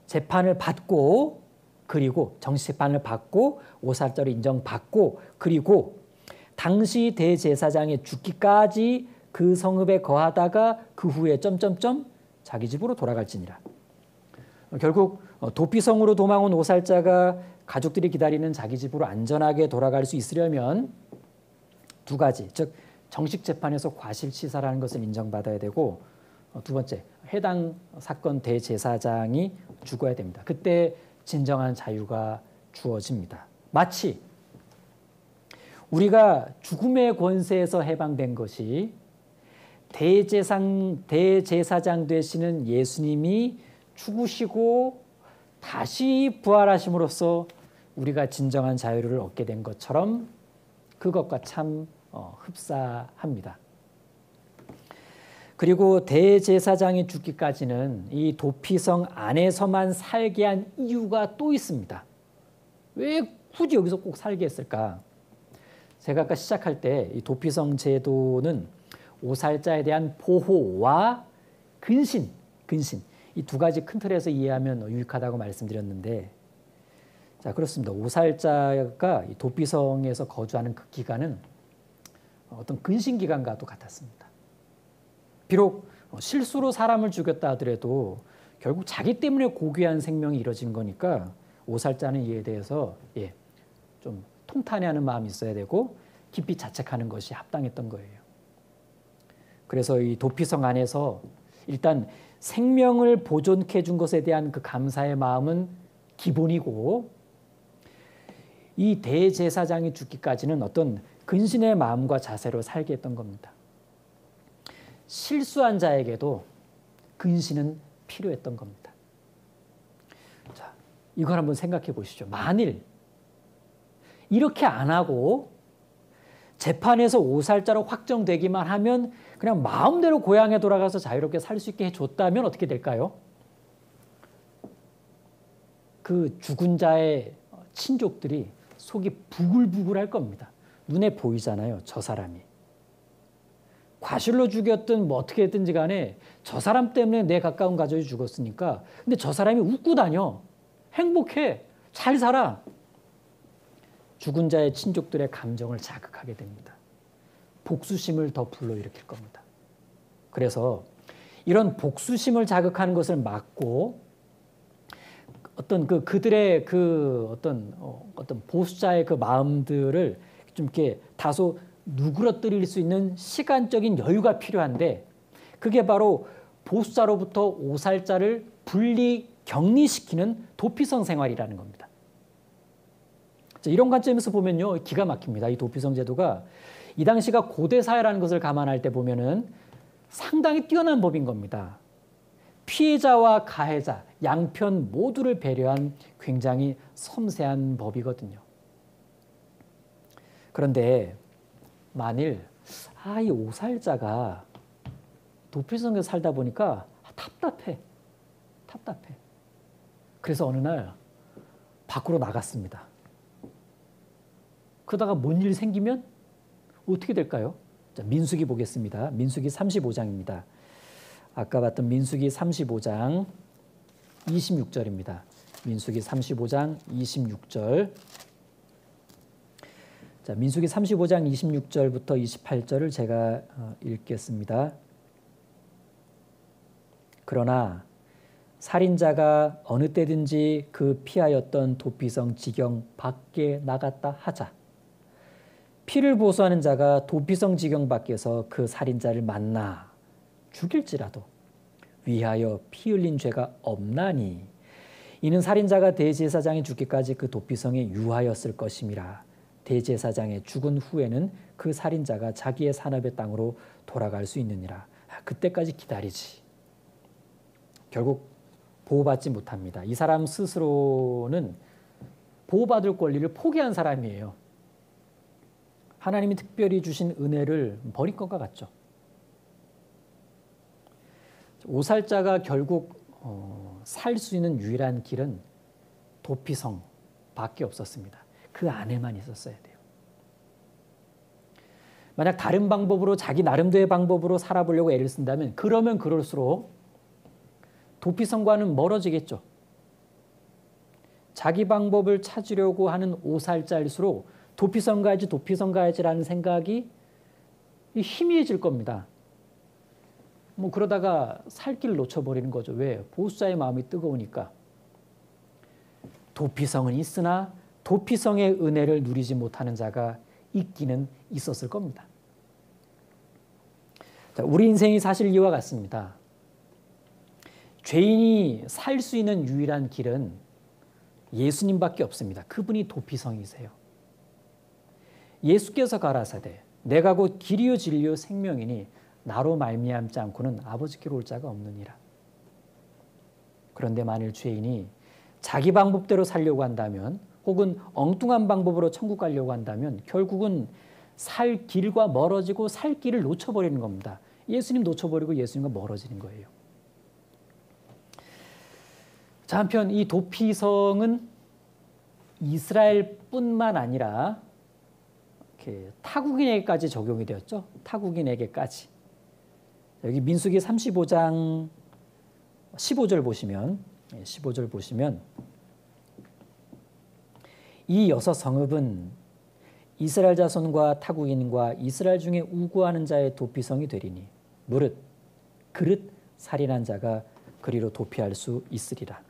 Speaker 1: 재판을 받고 그리고 정식 재판을 받고 오살자로 인정받고 그리고 당시 대제사장의 죽기까지 그 성읍에 거하다가 그 후에 자기 집으로 돌아갈지니라. 결국 도피성으로 도망온 오살자가 가족들이 기다리는 자기 집으로 안전하게 돌아갈 수 있으려면 두 가지, 즉 정식 재판에서 과실치사라는 것을 인정받아야 되고 두 번째, 해당 사건 대제사장이 죽어야 됩니다. 그때 진정한 자유가 주어집니다. 마치 우리가 죽음의 권세에서 해방된 것이 대제사장 되시는 예수님이 죽으시고 다시 부활하심으로써 우리가 진정한 자유를 얻게 된 것처럼 그것과 참 흡사합니다. 그리고 대제사장이 죽기까지는 이 도피성 안에서만 살게 한 이유가 또 있습니다. 왜 굳이 여기서 꼭 살게 했을까? 제가 아까 시작할 때 이 도피성 제도는 오살자에 대한 보호와 근신 이 두 가지 큰 틀에서 이해하면 유익하다고 말씀드렸는데, 자, 그렇습니다. 오살자가 이 도피성에서 거주하는 그 기간은 어떤 근신 기간과도 같았습니다. 비록 실수로 사람을 죽였다 하더라도 결국 자기 때문에 고귀한 생명이 이뤄진 거니까 오살자는 이에 대해서 좀 통탄해하는 마음이 있어야 되고 깊이 자책하는 것이 합당했던 거예요. 그래서 이 도피성 안에서 일단 생명을 보존해 준 것에 대한 그 감사의 마음은 기본이고, 이 대제사장이 죽기까지는 어떤 근신의 마음과 자세로 살게 했던 겁니다. 실수한 자에게도 근신은 필요했던 겁니다. 자, 이걸 한번 생각해 보시죠. 만일 이렇게 안 하고 재판에서 오살자로 확정되기만 하면 그냥 마음대로 고향에 돌아가서 자유롭게 살 수 있게 해줬다면 어떻게 될까요? 그 죽은 자의 친족들이 속이 부글부글할 겁니다. 눈에 보이잖아요, 저 사람이. 과실로 죽였든 뭐 어떻게 했든지 간에 저 사람 때문에 내 가까운 가족이 죽었으니까. 근데 저 사람이 웃고 다녀. 행복해. 잘 살아. 죽은 자의 친족들의 감정을 자극하게 됩니다. 복수심을 더 불러일으킬 겁니다. 그래서 이런 복수심을 자극하는 것을 막고 어떤 그들의 어떤 보수자의 그 마음들을 좀 이렇게 다소 누그러뜨릴 수 있는 시간적인 여유가 필요한데, 그게 바로 보수자로부터 오살자를 분리 격리시키는 도피성 생활이라는 겁니다. 자, 이런 관점에서 보면요, 기가 막힙니다. 이 도피성 제도가 이 당시가 고대 사회라는 것을 감안할 때 보면은 상당히 뛰어난 법인 겁니다. 피해자와 가해자, 양편 모두를 배려한 굉장히 섬세한 법이거든요. 그런데 만일 이 오살자가 도피성에 살다 보니까 답답해. 그래서 어느 날 밖으로 나갔습니다. 그러다가 뭔 일 생기면 어떻게 될까요? 자, 민수기 보겠습니다. 민수기 35장입니다. 아까 봤던 민수기 35장 26절입니다. 민수기 35장 26절. 자, 민수기 35장 26절부터 28절을 제가 읽겠습니다. 그러나 살인자가 어느 때든지 그 피하였던 도피성 지경 밖에 나갔다 하자. 피를 보수하는 자가 도피성 지경 밖에서 그 살인자를 만나 죽일지라도 위하여 피 흘린 죄가 없나니 이는 살인자가 대제사장이 죽기까지 그 도피성에 유하였을 것임이라. 대제사장의 죽은 후에는 그 살인자가 자기의 산업의 땅으로 돌아갈 수 있느니라. 그때까지 기다리지. 결국 보호받지 못합니다. 이 사람 스스로는 보호받을 권리를 포기한 사람이에요. 하나님이 특별히 주신 은혜를 버린 것과 같죠. 오살자가 결국 살 수 있는 유일한 길은 도피성 밖에 없었습니다. 그 안에만 있었어야 돼요. 만약 다른 방법으로 자기 나름대로의 방법으로 살아보려고 애를 쓴다면 그러면 그럴수록 도피성과는 멀어지겠죠. 자기 방법을 찾으려고 하는 오살자일수록 도피성 가야지라는 생각이 희미해질 겁니다. 뭐 그러다가 살 길을 놓쳐버리는 거죠. 왜? 보수자의 마음이 뜨거우니까. 도피성은 있으나 도피성의 은혜를 누리지 못하는 자가 있기는 있었을 겁니다. 자, 우리 인생이 사실 이와 같습니다. 죄인이 살 수 있는 유일한 길은 예수님밖에 없습니다. 그분이 도피성이세요. 예수께서 가라사대 내가 곧 길이요 진리요 생명이니 나로 말미암지 않고는 아버지께로 올 자가 없느니라. 그런데 만일 죄인이 자기 방법대로 살려고 한다면 혹은 엉뚱한 방법으로 천국 가려고 한다면 결국은 살 길과 멀어지고 살 길을 놓쳐버리는 겁니다. 예수님 놓쳐버리고 예수님과 멀어지는 거예요. 자, 한편 이 도피성은 이스라엘뿐만 아니라 이렇게 타국인에게까지 적용이 되었죠. 타국인에게까지. 여기 민수기 35장 15절 보시면 이 여섯 성읍은 이스라엘 자손과 타국인과 이스라엘 중에 우구하는 자의 도피성이 되리니 무릇 그릇 살인한 자가 그리로 도피할 수 있으리라.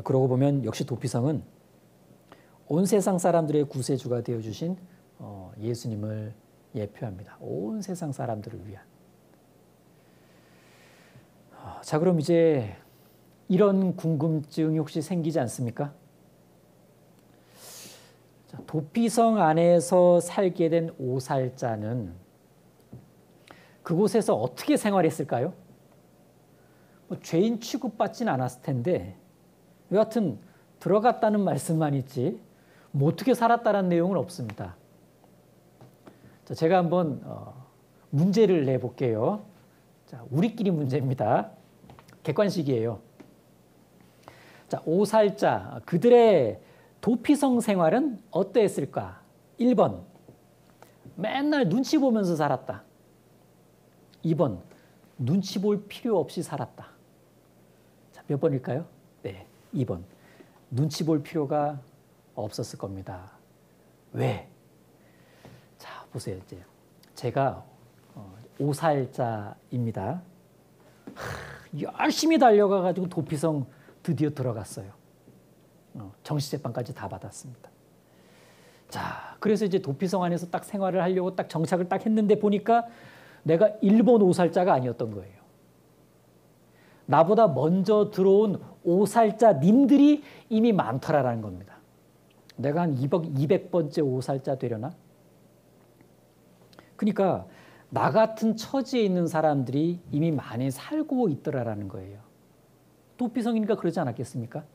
Speaker 1: 그러고 보면 역시 도피성은 온 세상 사람들의 구세주가 되어주신 예수님을 예표합니다. 온 세상 사람들을 위한. 자, 그럼 이제 이런 궁금증이 혹시 생기지 않습니까? 자, 도피성 안에서 살게 된 오살자는 그곳에서 어떻게 생활했을까요? 뭐 죄인 취급받지는 않았을 텐데 여하튼 들어갔다는 말씀만 있지 뭐 어떻게 살았다는 내용은 없습니다. 자, 제가 한번 문제를 내볼게요. 자, 우리끼리 문제입니다. 객관식이에요. 자, 오살자 그들의 도피성 생활은 어떠했을까? 1번 맨날 눈치 보면서 살았다. 2번 눈치 볼 필요 없이 살았다. 자, 몇 번일까요? 네, 2번 눈치 볼 필요가 없었을 겁니다. 왜? 자, 보세요. 이제 제가 오살자입니다. 열심히 달려가가지고 도피성 드디어 들어갔어요. 정시재판까지 다 받았습니다. 자, 그래서 이제 도피성 안에서 딱 생활을 하려고 딱 정착을 딱 했는데 보니까 내가 일본 오살자가 아니었던 거예요. 나보다 먼저 들어온 오살자님들이 이미 많더라라는 겁니다. 내가 한 200번째 오살자 되려나? 그러니까 나 같은 처지에 있는 사람들이 이미 많이 살고 있더라라는 거예요. 도피성이니까 그러지 않았겠습니까?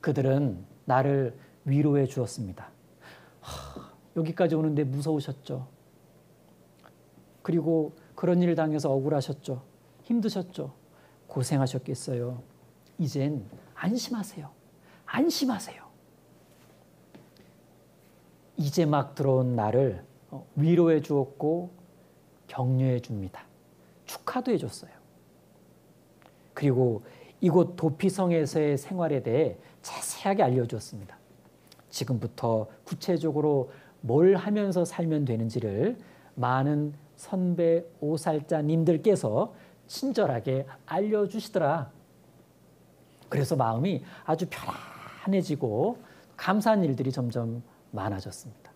Speaker 1: 그들은 나를 위로해 주었습니다. 여기까지 오는데 무서우셨죠? 그리고 그런 일을 당해서 억울하셨죠. 힘드셨죠. 고생하셨겠어요. 이젠 안심하세요. 안심하세요. 이제 막 들어온 나를 위로해 주었고 격려해 줍니다. 축하도 해줬어요. 그리고 이곳 도피성에서의 생활에 대해 자세하게 알려주었습니다. 지금부터 구체적으로 뭘 하면서 살면 되는지를 많은 선배 오살자님들께서 친절하게 알려주시더라. 그래서 마음이 아주 편안해지고 감사한 일들이 점점 많아졌습니다.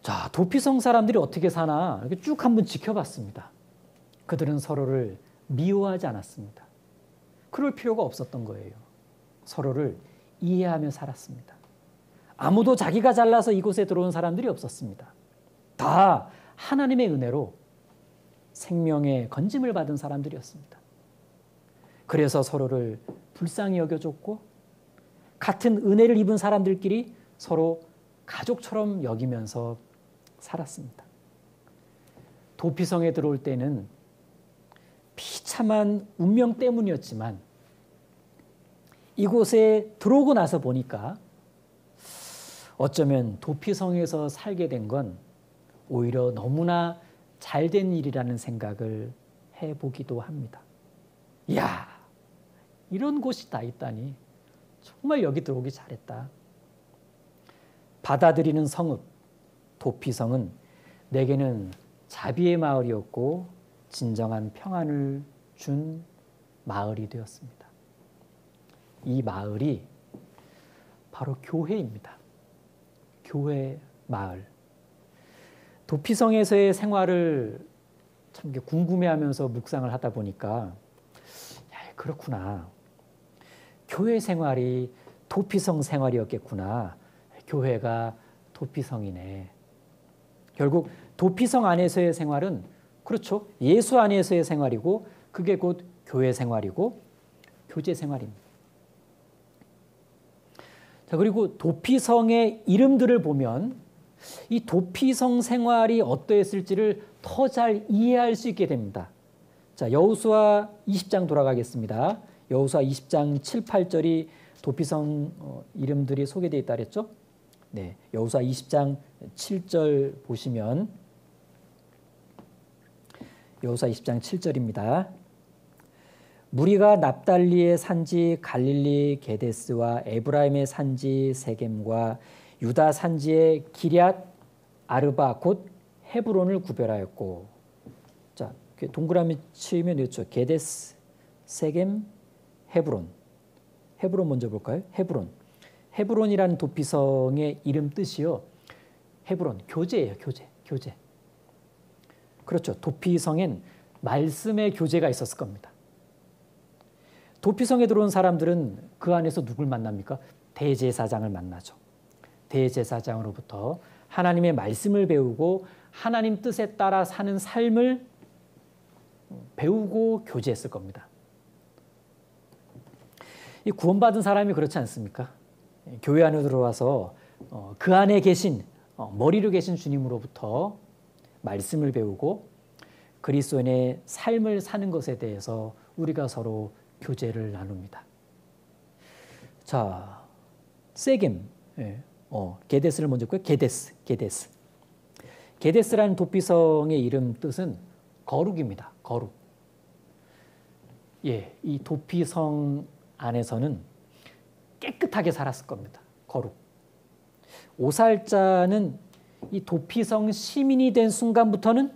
Speaker 1: 자, 도피성 사람들이 어떻게 사나 이렇게 쭉 한번 지켜봤습니다. 그들은 서로를 미워하지 않았습니다. 그럴 필요가 없었던 거예요. 서로를 이해하며 살았습니다. 아무도 자기가 잘나서 이곳에 들어온 사람들이 없었습니다. 다 하나님의 은혜로 생명의 건짐을 받은 사람들이었습니다. 그래서 서로를 불쌍히 여겨줬고 같은 은혜를 입은 사람들끼리 서로 가족처럼 여기면서 살았습니다. 도피성에 들어올 때는 비참한 운명 때문이었지만 이곳에 들어오고 나서 보니까 어쩌면 도피성에서 살게 된 건 오히려 너무나 잘된 일이라는 생각을 해보기도 합니다. 이야, 이런 곳이 다 있다니 정말 여기 들어오기 잘했다. 받아들이는 성읍, 도피성은 내게는 자비의 마을이었고 진정한 평안을 준 마을이 되었습니다. 이 마을이 바로 교회입니다. 교회 마을. 도피성에서의 생활을 참 궁금해하면서 묵상을 하다 보니까 그렇구나. 교회 생활이 도피성 생활이었겠구나. 교회가 도피성이네. 결국 도피성 안에서의 생활은 그렇죠. 예수 안에서의 생활이고 그게 곧 교회 생활이고 교제 생활입니다. 자, 그리고 도피성의 이름들을 보면 이 도피성 생활이 어떠했을지를 더 잘 이해할 수 있게 됩니다. 자, 여호수아 20장 돌아가겠습니다. 여호수아 20장 7, 8절이 도피성 이름들이 소개되어 있다 그랬죠? 네, 여호수아 20장 7절 보시면 여호수아 20장 7절입니다. 무리가 납달리의 산지 갈릴리 게데스와 에브라임의 산지 세겜과 유다 산지의 기럇 아르바 곧 헤브론을 구별하였고, 자 동그라미 치면 되죠. 게데스, 세겜, 헤브론. 헤브론 먼저 볼까요? 헤브론. 헤브론이라는 도피성의 이름 뜻이요. 헤브론 교제예요. 교제. 그렇죠. 도피성엔 말씀의 교제가 있었을 겁니다. 도피성에 들어온 사람들은 그 안에서 누굴 만납니까? 대제사장을 만나죠. 대제사장으로부터 하나님의 말씀을 배우고 하나님 뜻에 따라 사는 삶을 배우고 교제했을 겁니다. 이 구원받은 사람이 그렇지 않습니까? 교회 안에 들어와서 그 안에 계신 머리로 계신 주님으로부터 말씀을 배우고 그리스도인의 삶을 사는 것에 대해서 우리가 서로 교제를 나눕니다. 자, 세겜, 게데스를 먼저 볼까요? 게데스. 게데스라는 도피성의 이름 뜻은 거룩입니다. 거룩. 예, 이 도피성 안에서는 깨끗하게 살았을 겁니다. 거룩. 오살자는 이 도피성 시민이 된 순간부터는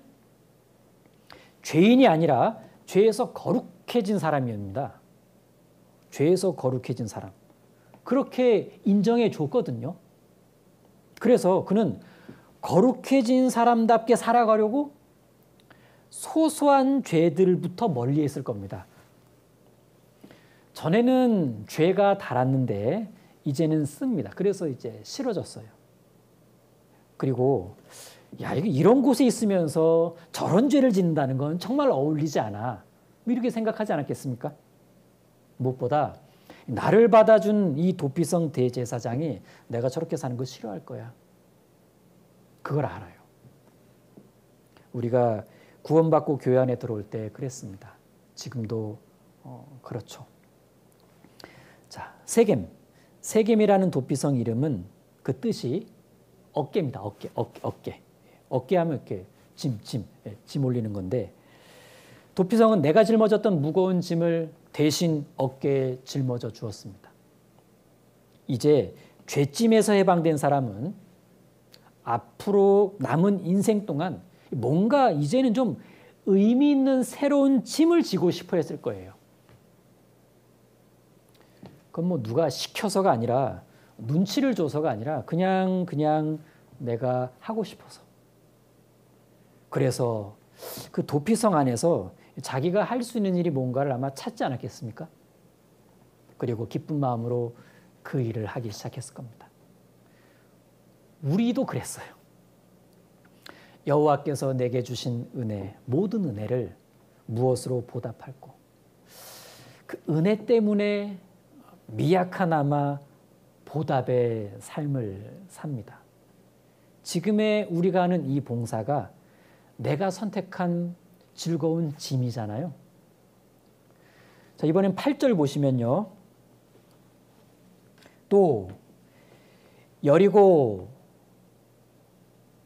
Speaker 1: 죄인이 아니라 죄에서 거룩해진 사람입니다. 죄에서 거룩해진 사람. 그렇게 인정해 줬거든요. 그래서 그는 거룩해진 사람답게 살아가려고 소소한 죄들부터 멀리 했을 겁니다. 전에는 죄가 달았는데 이제는 씁니다. 그래서 이제 싫어졌어요. 그리고 이런 곳에 있으면서 저런 죄를 짓는다는 건 정말 어울리지 않아. 이렇게 생각하지 않았겠습니까? 무엇보다 나를 받아준 이 도피성 대제사장이 내가 저렇게 사는 거 싫어할 거야. 그걸 알아요. 우리가 구원받고 교회 안에 들어올 때 그랬습니다. 지금도 그렇죠. 자, 세겜. 세겜이라는 도피성 이름은 그 뜻이 어깨입니다. 어깨. 어깨하면 이렇게 짐 올리는 건데, 도피성은 내가 짊어졌던 무거운 짐을 대신 어깨에 짊어져 주었습니다. 이제 죄짐에서 해방된 사람은 앞으로 남은 인생 동안 뭔가 이제는 좀 의미 있는 새로운 짐을 지고 싶어 했을 거예요. 그건 뭐 누가 시켜서가 아니라, 눈치를 줘서가 아니라 그냥 내가 하고 싶어서. 그래서 그 도피성 안에서 자기가 할 수 있는 일이 뭔가를 아마 찾지 않았겠습니까? 그리고 기쁜 마음으로 그 일을 하기 시작했을 겁니다. 우리도 그랬어요. 여호와께서 내게 주신 은혜, 모든 은혜를 무엇으로 보답할꼬? 그 은혜 때문에 미약하나마 보답의 삶을 삽니다. 지금의 우리가 하는 이 봉사가 내가 선택한 즐거운 짐이잖아요. 자, 이번엔 8절 보시면요. 또 여리고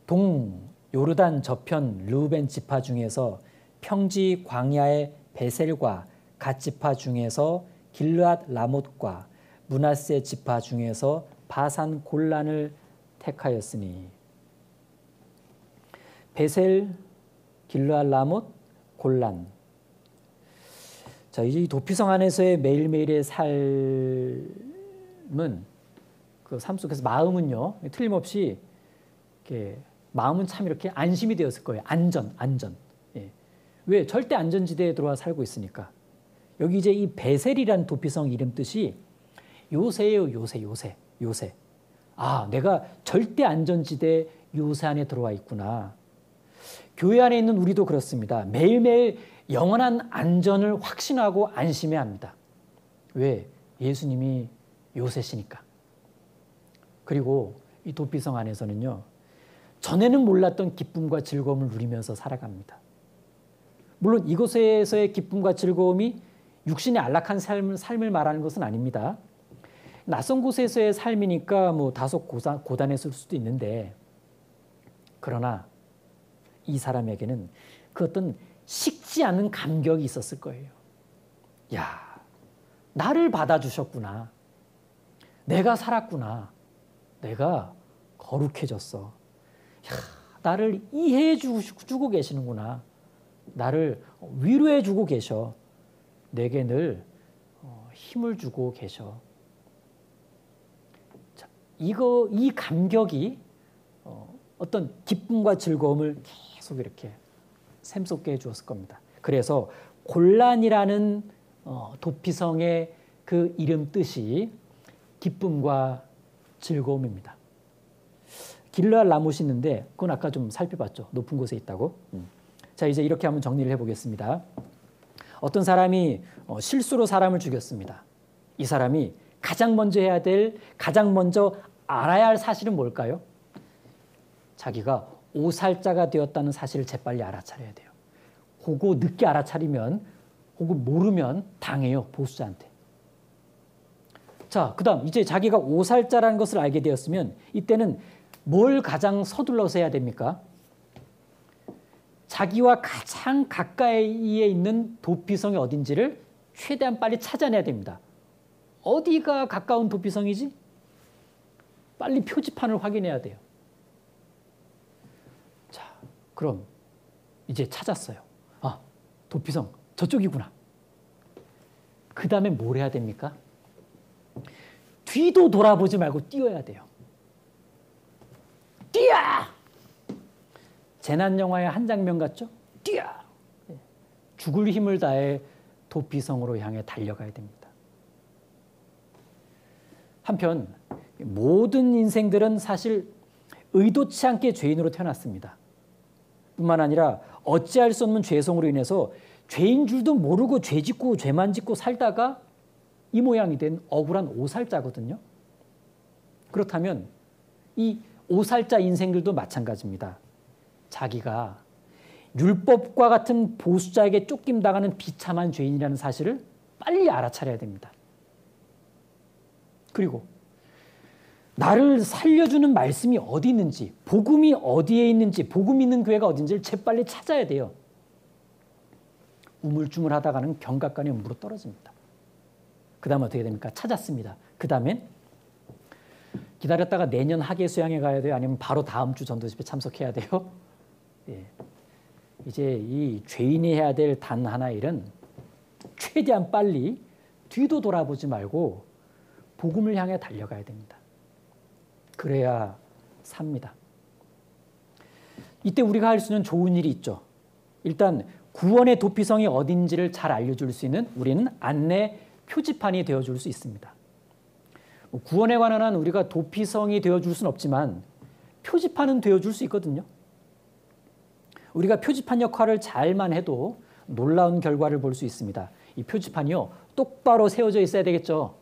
Speaker 1: 동 요르단 저편 르우벤 지파 중에서 평지 광야의 베셀과 갓 지파 중에서 길르앗 라못과 므낫세 지파 중에서 바산 골란을 택하였으니. 베셀, 길르앗 라못, 골란. 자, 이제 이 도피성 안에서의 매일매일의 삶은, 그 삶 속에서 마음은요, 틀림없이 이렇게 마음은 참 이렇게 안심이 되었을 거예요. 안전. 예. 왜? 절대 안전지대에 들어와 살고 있으니까. 여기 이제 이 베셀이라는 도피성 이름 뜻이 요새예요. 요새. 아, 내가 절대 안전지대 요새 안에 들어와 있구나. 교회 안에 있는 우리도 그렇습니다. 매일매일 영원한 안전을 확신하고 안심해야 합니다. 왜? 예수님이 요새시니까. 그리고 이 도피성 안에서는요, 전에는 몰랐던 기쁨과 즐거움을 누리면서 살아갑니다. 물론 이곳에서의 기쁨과 즐거움이 육신의 안락한 삶을 말하는 것은 아닙니다. 낯선 곳에서의 삶이니까 뭐 다소 고단했을 수도 있는데, 그러나 이 사람에게는 그 어떤 식지 않은 감격이 있었을 거예요. 야, 나를 받아주셨구나. 내가 살았구나. 내가 거룩해졌어. 야, 나를 이해해 주고 계시는구나. 나를 위로해 주고 계셔. 내게 늘 힘을 주고 계셔. 자, 이 감격이 어떤 기쁨과 즐거움을 계속 이렇게 샘솟게 해주었을 겁니다. 그래서 골란이라는 도피성의 그 이름 뜻이 기쁨과 즐거움입니다. 길르앗 라못이 있는데 그건 아까 좀 살펴봤죠. 높은 곳에 있다고. 자, 이제 이렇게 한번 정리를 해보겠습니다. 어떤 사람이 실수로 사람을 죽였습니다. 이 사람이 가장 먼저 알아야 할 사실은 뭘까요? 자기가 오살자가 되었다는 사실을 재빨리 알아차려야 돼요. 그거 늦게 알아차리면, 그거 모르면 당해요, 보수자한테. 자, 그 다음 이제 자기가 오살자라는 것을 알게 되었으면 이때는 뭘 가장 서둘러서 해야 됩니까? 자기와 가장 가까이에 있는 도피성이 어딘지를 최대한 빨리 찾아내야 됩니다. 어디가 가까운 도피성이지? 빨리 표지판을 확인해야 돼요. 자, 그럼 이제 찾았어요. 아, 도피성 저쪽이구나. 그 다음에 뭘 해야 됩니까? 뒤도 돌아보지 말고 뛰어야 돼요. 뛰어! 재난 영화의 한 장면 같죠? 뛰어! 죽을 힘을 다해 도피성으로 향해 달려가야 됩니다. 한편 모든 인생들은 사실 의도치 않게 죄인으로 태어났습니다. 뿐만 아니라 어찌할 수 없는 죄성으로 인해서 죄인 줄도 모르고 죄만 짓고 살다가 이 모양이 된 억울한 오살자거든요. 그렇다면 이 오살자 인생들도 마찬가지입니다. 자기가 율법과 같은 보수자에게 쫓김당하는 비참한 죄인이라는 사실을 빨리 알아차려야 됩니다. 그리고 나를 살려주는 말씀이 어디 있는지, 복음이 어디에 있는지, 복음 있는 교회가 어딘지를 재빨리 찾아야 돼요. 우물쭈물하다가는 경각간에 물어 떨어집니다. 그 다음 어떻게 됩니까? 찾았습니다. 그 다음엔 기다렸다가 내년 학예 수양회 가야 돼요? 아니면 바로 다음 주 전도 집회 참석해야 돼요? 예. 이제 이 죄인이 해야 될 단 하나 일은 최대한 빨리 뒤도 돌아보지 말고 복음을 향해 달려가야 됩니다. 그래야 삽니다. 이때 우리가 할 수 있는 좋은 일이 있죠. 일단 구원의 도피성이 어딘지를 잘 알려줄 수 있는 우리는 안내 표지판이 되어줄 수 있습니다. 구원에 관한 한 우리가 도피성이 되어줄 수는 없지만 표지판은 되어줄 수 있거든요. 우리가 표지판 역할을 잘만 해도 놀라운 결과를 볼 수 있습니다. 이 표지판이요, 똑바로 세워져 있어야 되겠죠.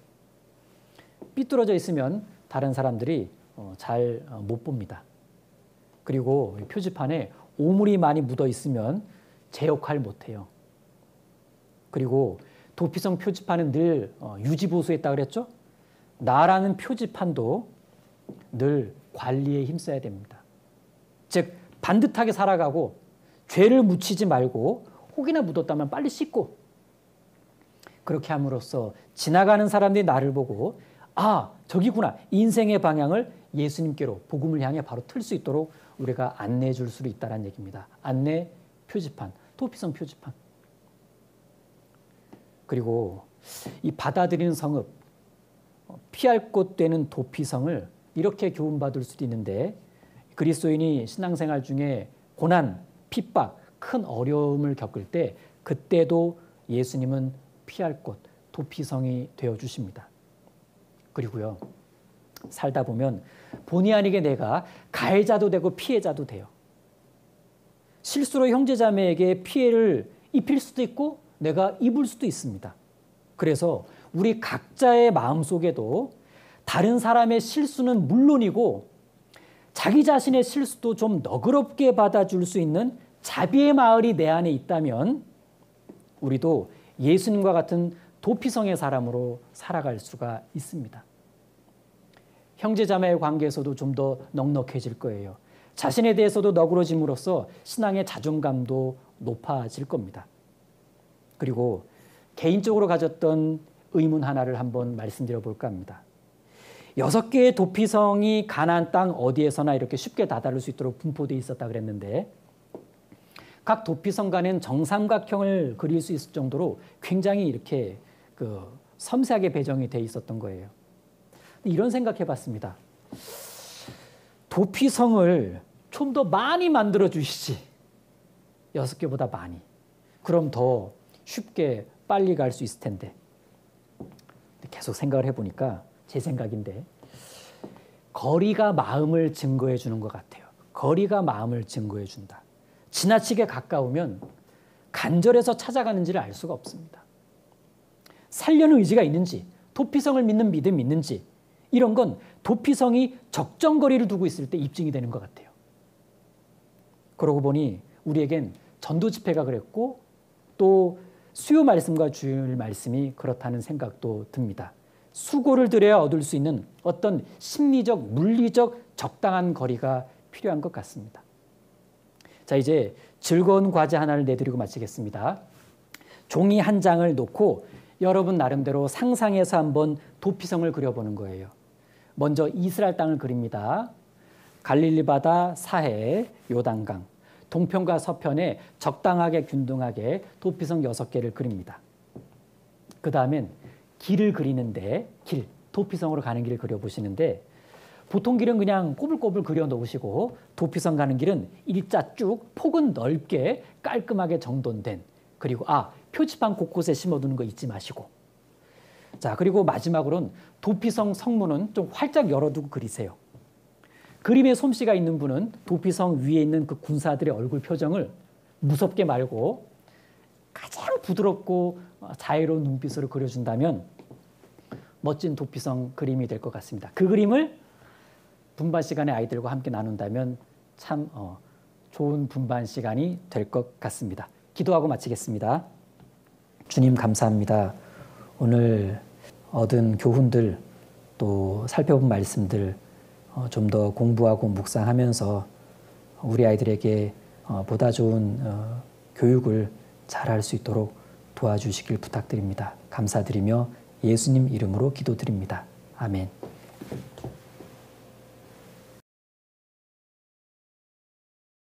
Speaker 1: 삐뚤어져 있으면 다른 사람들이 잘 못 봅니다. 그리고 표지판에 오물이 많이 묻어 있으면 제 역할 못해요. 그리고 도피성 표지판은 늘 유지보수했다 그랬죠? 나라는 표지판도 늘 관리에 힘써야 됩니다. 즉 반듯하게 살아가고 죄를 묻히지 말고 혹이나 묻었다면 빨리 씻고, 그렇게 함으로써 지나가는 사람들이 나를 보고 아, 저기구나, 인생의 방향을 예수님께로, 복음을 향해 바로 틀 수 있도록 우리가 안내해 줄 수 있다는 얘기입니다. 안내 표지판, 도피성 표지판. 그리고 이 받아들이는 성읍, 피할 곳 되는 도피성을 이렇게 교훈받을 수도 있는데, 그리스도인이 신앙생활 중에 고난, 핍박, 큰 어려움을 겪을 때 그때도 예수님은 피할 곳, 도피성이 되어주십니다. 그리고요, 살다 보면 본의 아니게 내가 가해자도 되고 피해자도 돼요. 실수로 형제자매에게 피해를 입힐 수도 있고 내가 입을 수도 있습니다. 그래서 우리 각자의 마음속에도 다른 사람의 실수는 물론이고 자기 자신의 실수도 좀 너그럽게 받아줄 수 있는 자비의 마을이 내 안에 있다면 우리도 예수님과 같은 도피성의 사람으로 살아갈 수가 있습니다. 형제자매의 관계에서도 좀 더 넉넉해질 거예요. 자신에 대해서도 너그러짐으로써 신앙의 자존감도 높아질 겁니다. 그리고 개인적으로 가졌던 의문 하나를 한번 말씀드려 볼까 합니다. 6개의 도피성이 가나안 땅 어디에서나 이렇게 쉽게 다다를 수 있도록 분포되어 있었다 그랬는데, 각 도피성 간엔 정삼각형을 그릴 수 있을 정도로 굉장히 이렇게 섬세하게 배정이 돼 있었던 거예요. 이런 생각해 봤습니다. 도피성을 좀 더 많이 만들어 주시지. 6개보다 많이. 그럼 더 쉽게 빨리 갈 수 있을 텐데. 계속 생각을 해보니까 제 생각인데, 거리가 마음을 증거해 주는 것 같아요. 거리가 마음을 증거해 준다. 지나치게 가까우면 간절해서 찾아가는지를 알 수가 없습니다. 살려는 의지가 있는지, 도피성을 믿는 믿음이 있는지, 이런 건 도피성이 적정 거리를 두고 있을 때 입증이 되는 것 같아요. 그러고 보니 우리에겐 전도 집회가 그랬고 또 수요 말씀과 주일 말씀이 그렇다는 생각도 듭니다. 수고를 들여야 얻을 수 있는 어떤 심리적, 물리적 적당한 거리가 필요한 것 같습니다. 자, 이제 즐거운 과제 하나를 내드리고 마치겠습니다. 종이 한 장을 놓고 여러분 나름대로 상상해서 한번 도피성을 그려보는 거예요. 먼저 이스라엘 땅을 그립니다. 갈릴리 바다 사해 요단강, 동편과 서편에 적당하게 균등하게 도피성 6개를 그립니다. 그 다음엔 길을 그리는데, 도피성으로 가는 길을 그려보시는데, 보통 길은 그냥 꼬불꼬불 그려 놓으시고 도피성 가는 길은 일자 쭉 폭은 넓게 깔끔하게 정돈된, 그리고 표지판 곳곳에 심어두는 거 잊지 마시고, 자, 그리고 마지막으로는 도피성 성문은 좀 활짝 열어두고 그리세요. 그림에 솜씨가 있는 분은 도피성 위에 있는 그 군사들의 얼굴 표정을 무섭게 말고 가장 부드럽고 자유로운 눈빛으로 그려준다면 멋진 도피성 그림이 될 것 같습니다. 그 그림을 분반 시간에 아이들과 함께 나눈다면 참 좋은 분반 시간이 될 것 같습니다. 기도하고 마치겠습니다. 주님 감사합니다. 오늘 얻은 교훈들 또 살펴본 말씀들 좀 더 공부하고 묵상하면서 우리 아이들에게 보다 좋은 교육을 잘할 수 있도록 도와주시길 부탁드립니다. 감사드리며 예수님 이름으로 기도드립니다. 아멘.